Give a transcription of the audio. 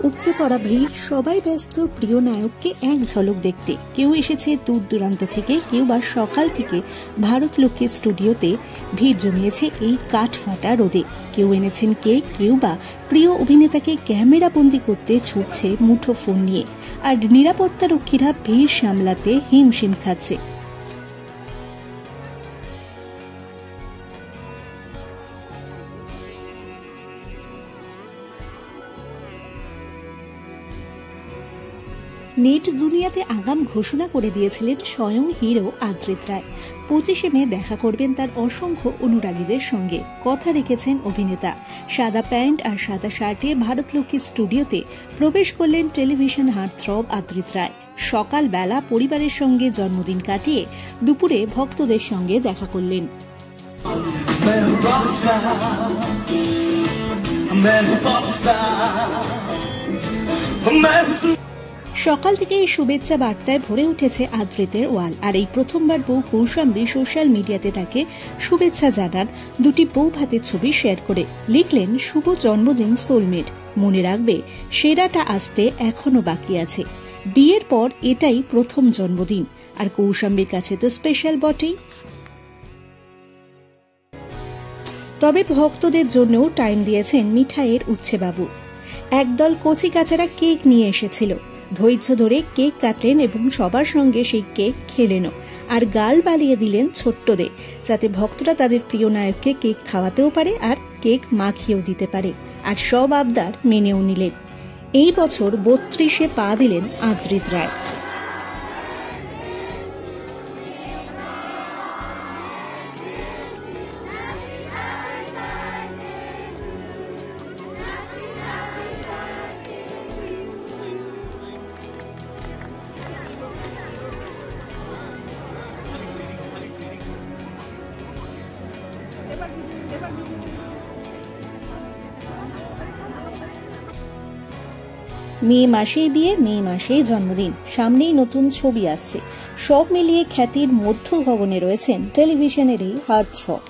উপচে পড়া ভিড়, সবাই ব্যস্ত প্রিয় নায়ককে এক ঝলক দেখতে। কেউ এসেছে দূর দূরান্ত থেকে, কেউ বা সকাল থেকে ভারতলক্ষ্মী স্টুডিওতে ভিড় জমিয়েছে এই কাঠফাটা রোদে। কেউ এনেছেন কেক, কেউ বা প্রিয় অভিনেতাকে ক্যামেরা বন্দি করতে ছুটছে মুঠো ফোন নিয়ে। আর নিরাপত্তা রক্ষীরা ভিড় সামলাতে হিমশিম খাচ্ছে। নেট দুনিয়াতে আগাম ঘোষণা করে দিয়েছিলেন স্বয়ং হিরো আদ্রিত রায়। 25শে মে দেখা করবেন তার অসংখ্য অনুরাগীদের সঙ্গে। কথা রেখেছেন অভিনেতা। সাদা প্যান্ট আর সাদা শার্টে ভারতলক্ষ্মী স্টুডিওতে প্রবেশ করলেন টেলিভিশন হার্টথ্রব আদ্রিত রায়। সকালবেলা পরিবারের সঙ্গে জন্মদিন কাটিয়ে দুপুরে ভক্তদের সঙ্গে দেখা করলেন। সকাল থেকে এই শুভেচ্ছা বার্তায় ভরে উঠেছে আদ্রিতের ওয়াল। আর এই প্রথমবার বউ কৌশাম্বী সোশ্যাল মিডিয়াতে তাকে শুভেচ্ছা জানান দুটি বউ ভাতের ছবি শেয়ার করে। লিখলেন, শুভ জন্মদিন সোলমেট, মনে রাখবে সেরাটা আসতে এখনো বাকি আছে। বিয়ের পর এটাই প্রথম জন্মদিন, আর কৌশাম্বীর কাছে তো স্পেশাল বটেই। তবে ভক্তদের জন্যও টাইম দিয়েছেন মিঠাইয়ের উচ্ছে বাবু। একদল কচি কাচারা কেক নিয়ে এসেছিল। ধৈর্য ধরে কেক কাটলেন এবং সবার সঙ্গে সেই কেক খেলেনও। আর গাল বালিয়ে দিলেন ছোট্টদের, যাতে ভক্তরা তাদের প্রিয় নায়ককে কেক খাওয়াতেও পারে আর কেক মাখিয়েও দিতে পারে। আর সব আবদার মেনেও নিলেন। এই বছর 32-এ পা দিলেন আদ্রিত রায়। মে মাসেই বিয়ে, মে মাসেই জন্মদিন, সামনেই নতুন ছবি আসছে। সব মিলিয়ে খ্যাতির মধ্য ভবনে রয়েছেন টেলিভিশনের এই হার্টথ্রব।